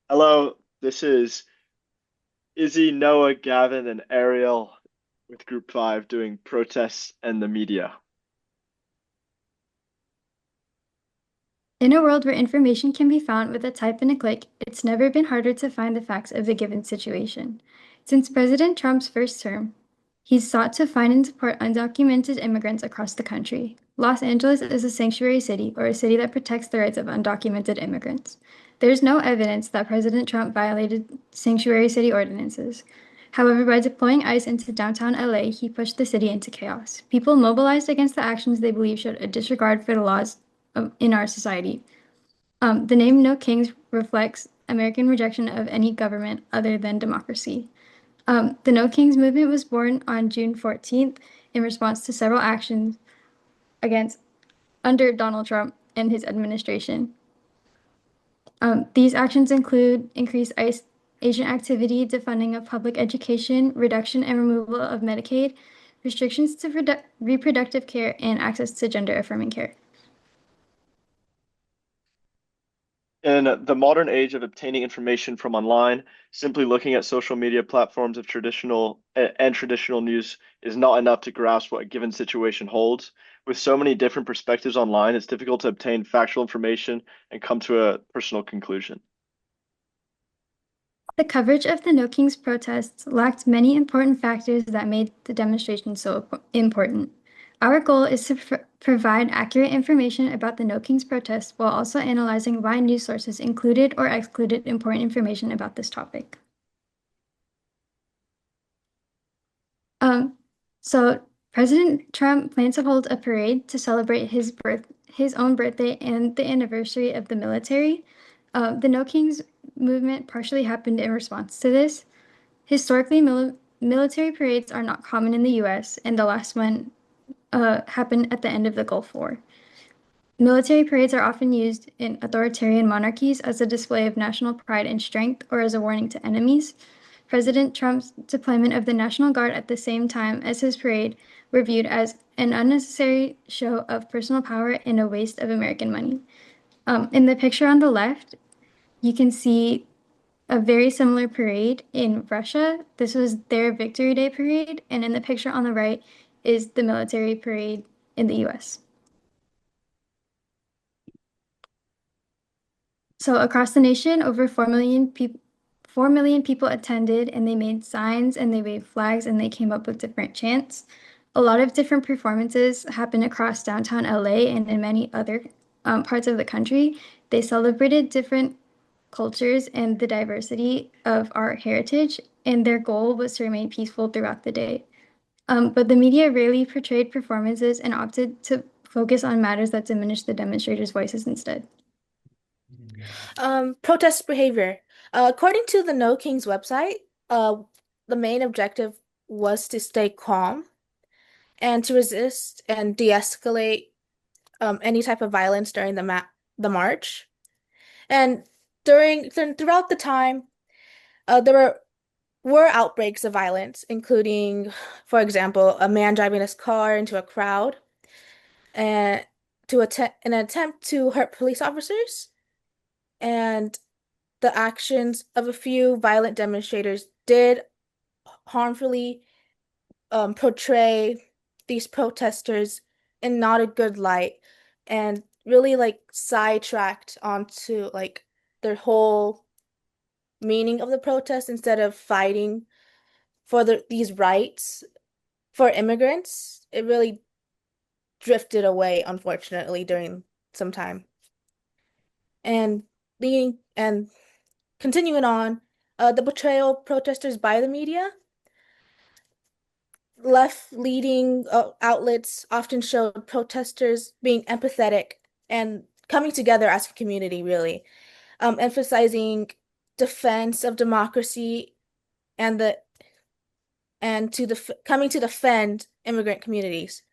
Hello, this is Izzy, Noah, Gavin, and Ariel with Group 5 doing protests and the media. In a world where information can be found with a type and a click, it's never been harder to find the facts of a given situation. Since President Trump's first term, he's sought to find and support undocumented immigrants across the country. Los Angeles is a sanctuary city, or a city that protects the rights of undocumented immigrants. There's no evidence that President Trump violated sanctuary city ordinances. However, by deploying ICE into downtown LA, he pushed the city into chaos. People mobilized against the actions they believe showed a disregard for the laws in our society. The name No Kings reflects American rejection of any government other than democracy. The No Kings movement was born on June 14th in response to several actions against under Donald Trump and his administration. These actions include increased ICE agent activity, defunding of public education, reduction and removal of Medicaid, restrictions to reproductive care, and access to gender affirming care. In the modern age of obtaining information from online, simply looking at social media platforms of traditional news is not enough to grasp what a given situation holds. With so many different perspectives online, it's difficult to obtain factual information and come to a personal conclusion. The coverage of the No Kings protests lacked many important factors that made the demonstration so important. Our goal is to provide accurate information about the No Kings protests while also analyzing why news sources included or excluded important information about this topic. Um, so President Trump plans to hold a parade to celebrate his own birthday and the anniversary of the military. The No Kings movement partially happened in response to this. Historically, military parades are not common in the US, and the last one happened at the end of the Gulf War. Military parades are often used in authoritarian monarchies as a display of national pride and strength or as a warning to enemies. President Trump's deployment of the National Guard at the same time as his parade were viewed as an unnecessary show of personal power and a waste of American money. In the picture on the left, you can see a very similar parade in Russia. This was their Victory Day parade, and in the picture on the right is the military parade in the US. So across the nation, over 4 million people attended, and they made signs and they waved flags and they came up with different chants. A lot of different performances happened across downtown LA and in many other parts of the country. They celebrated different cultures and the diversity of our heritage, and their goal was to remain peaceful throughout the day. But the media rarely portrayed performances and opted to focus on matters that diminished the demonstrators' voices instead. Protest behavior. According to the No Kings website, uh, the main objective was to stay calm and to resist and de-escalate any type of violence during the march. And throughout the time, there were outbreaks of violence, including, for example, a man driving his car into a crowd and to attempt an attempt to hurt police officers. And the actions of a few violent demonstrators did harmfully portray these protesters in not a good light and really like sidetracked onto like their whole meaning of the protest instead of fighting for these rights for immigrants. It really drifted away, unfortunately, during some time. And leading and continuing on, the betrayal of protesters by the media. Left-leaning outlets often showed protesters being empathetic and coming together as a community, really, emphasizing defense of democracy and the and to the coming to defend immigrant communities.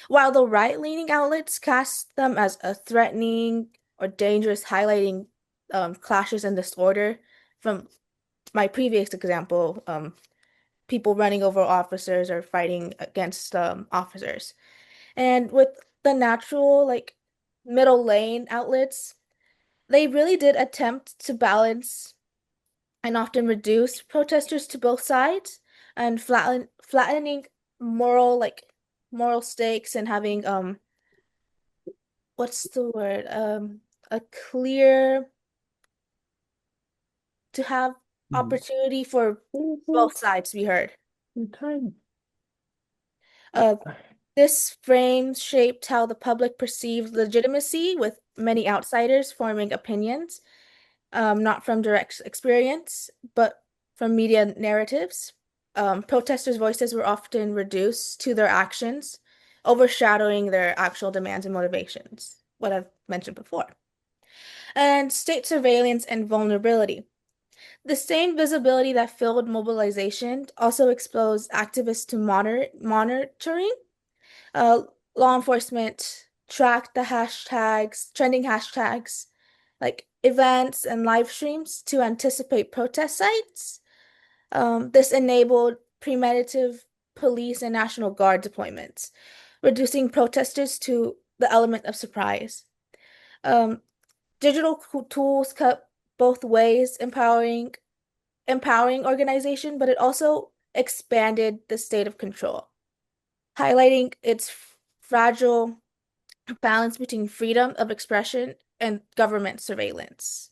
While the right-leaning outlets cast them as a threatening or dangerous, highlighting clashes and disorder from my previous example, people running over officers or fighting against officers. And with the natural, middle lane outlets, they really did attempt to balance. and often reduce protesters to both sides and flattening moral like moral stakes and having what's the word? A clear to have opportunity for both sides to be heard. Uh, this frame shaped how the public perceived legitimacy, with many outsiders forming opinions, not from direct experience, but from media narratives. Protesters' voices were often reduced to their actions, overshadowing their actual demands and motivations, what I've mentioned before. And state surveillance and vulnerability. The same visibility that fueled mobilization also exposed activists to monitoring. Uh, Law enforcement tracked the hashtags, trending hashtags, like events and live streams to anticipate protest sites. This enabled premeditative police and National Guard deployments, reducing protesters to the element of surprise. Um, Digital tools cut both ways, empowering organization, but it also expanded the state of control, highlighting its fragile balance between freedom of expression and government surveillance.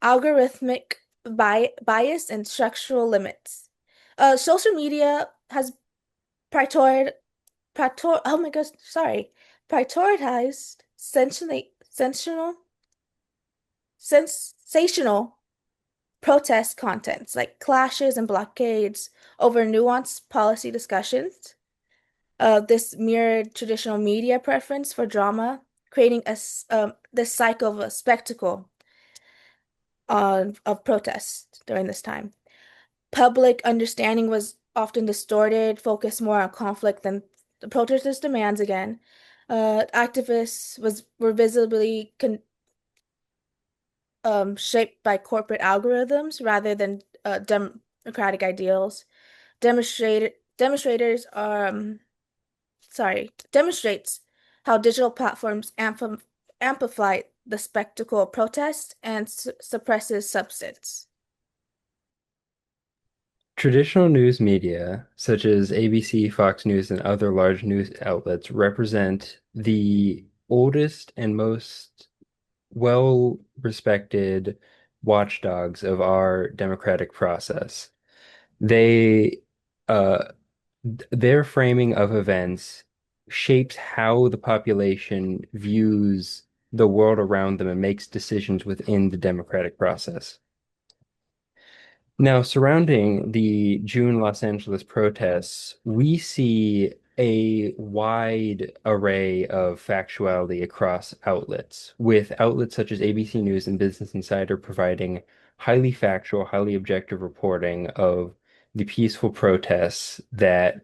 Algorithmic bias and structural limits. Social media has prioritized, oh my gosh, sorry, prioritized sensational protest contents like clashes and blockades over nuanced policy discussions. This mirrored traditional media preference for drama, creating this cycle of a spectacle of protest during this time. Public understanding was often distorted, focused more on conflict than the protesters' demands again. Activists were visibly shaped by corporate algorithms rather than democratic ideals. Demonstrators demonstrates how digital platforms amplify the spectacle of protest and suppresses substance. Traditional news media, such as ABC, Fox News, and other large news outlets, represent the oldest and most well-respected watchdogs of our democratic process. They, uh, their framing of events shapes how the population views the world around them and makes decisions within the democratic process. Now, surrounding the June Los Angeles protests, we see a wide array of factuality across outlets, with outlets such as ABC News and Business Insider providing highly factual, highly objective reporting of the peaceful protests that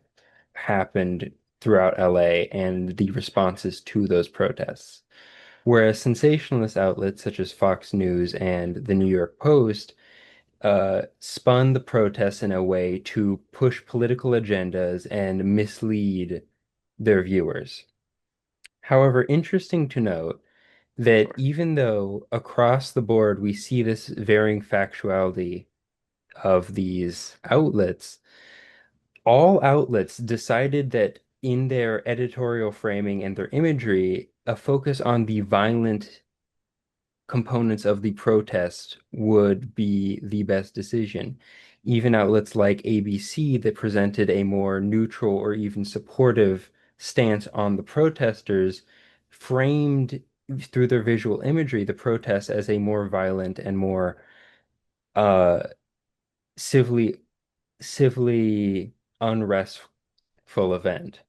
happened throughout LA and the responses to those protests. Whereas sensationalist outlets such as Fox News and the New York Post spun the protests in a way to push political agendas and mislead their viewers. However, interesting to note that even though across the board we see this varying factuality of these outlets, all outlets decided that in their editorial framing and their imagery, a focus on the violent components of the protest would be the best decision. Even outlets like ABC that presented a more neutral or even supportive stance on the protesters framed through their visual imagery the protests as a more violent and more uh civilly civilly unrestful event.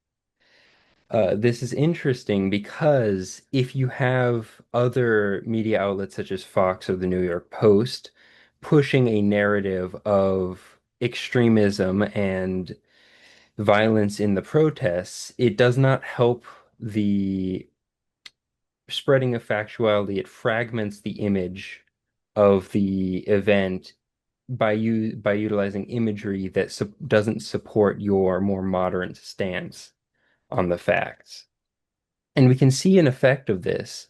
This is interesting because if you have other media outlets such as Fox or the New York Post pushing a narrative of extremism and violence in the protests, it does not help the spreading of factuality. It fragments the image of the event by utilizing imagery that doesn't support your more moderate stance on the facts. And we can see an effect of this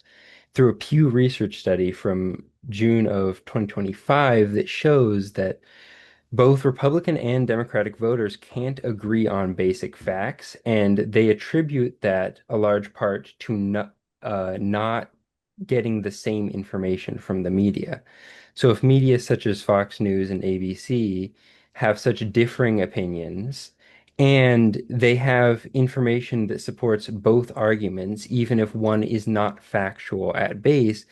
through a Pew Research study from June of 2025 that shows that both Republican and Democratic voters can't agree on basic facts, and they attribute that a large part to not getting the same information from the media. So if media such as Fox News and ABC have such differing opinions, and they have information that supports both arguments, even if one is not factual at base,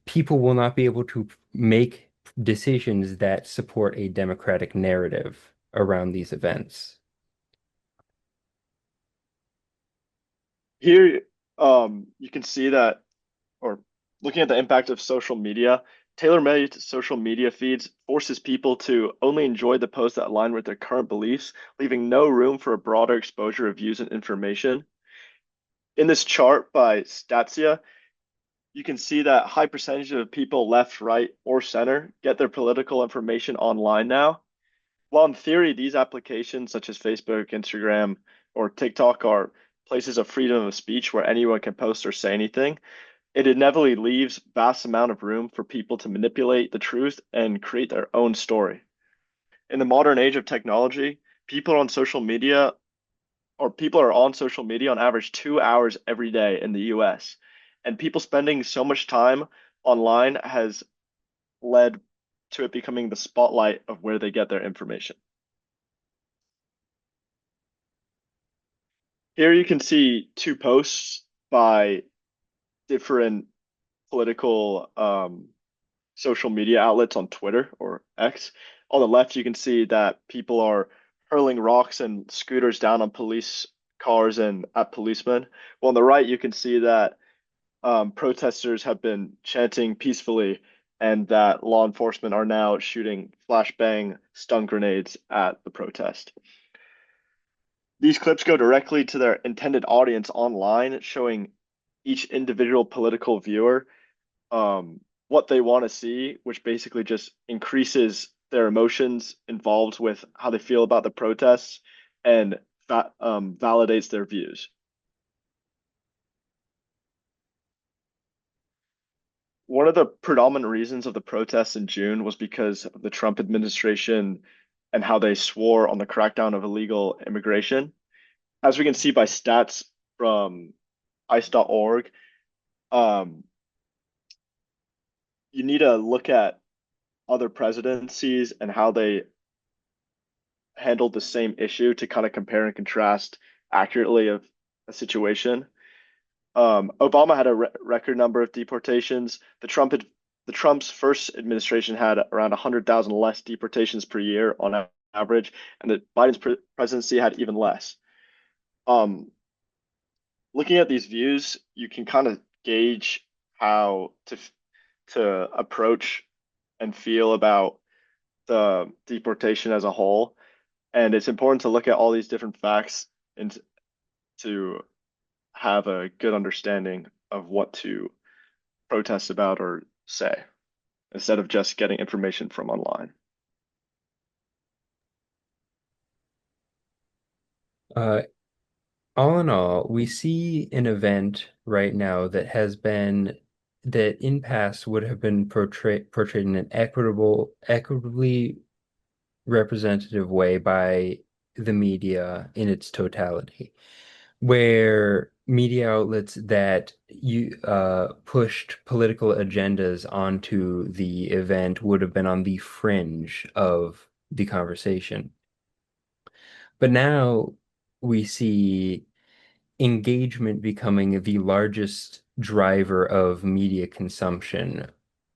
people will not be able to make decisions that support a democratic narrative around these events. Here, you can see that, or looking at the impact of social media, tailor-made social media feeds forces people to only enjoy the posts that align with their current beliefs, leaving no room for a broader exposure of views and information. In this chart by Statsia, you can see that high percentage of people left, right, or center get their political information online now. While in theory, these applications such as Facebook, Instagram, or TikTok are places of freedom of speech where anyone can post or say anything, it inevitably leaves vast amount of room for people to manipulate the truth and create their own story. In the modern age of technology, people are on social media on average 2 hours every day in the US. And people spending so much time online has led to it becoming the spotlight of where they get their information. Here you can see two posts by different political social media outlets on Twitter or X. On the left, you can see that people are hurling rocks and scooters down on police cars and at policemen. Well, on the right, you can see that protesters have been chanting peacefully and that law enforcement are now shooting flashbang stun grenades at the protest. These clips go directly to their intended audience online, showing each individual political viewer what they want to see, which basically just increases their emotions involved with how they feel about the protests and validates their views. One of the predominant reasons of the protests in June was because of the Trump administration and how they swore on the crackdown of illegal immigration. As we can see by stats from ICE.org, um, you need to look at other presidencies and how they handled the same issue to kind of compare and contrast accurately of a situation. Obama had a record number of deportations. The Trump's first administration had around 100,000 less deportations per year on average, and the Biden's presidency had even less. Looking at these views, you can kind of gauge how to approach and feel about the deportation as a whole. And it's important to look at all these different facts and to have a good understanding of what to protest about or say instead of just getting information from online. Uh, all in all, we see an event right now that has been that in past would have been portrayed in an equitably representative way by the media in its totality, where media outlets that pushed political agendas onto the event would have been on the fringe of the conversation. But now we see engagement becoming the largest driver of media consumption,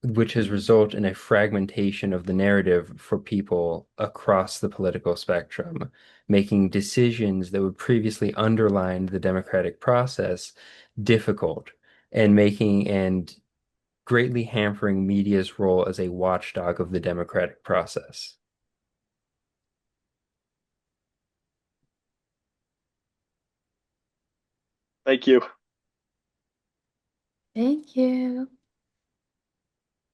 which has resulted in a fragmentation of the narrative for people across the political spectrum, making decisions that would previously underline the democratic process difficult and greatly hampering media's role as a watchdog of the democratic process. Thank you. Thank you.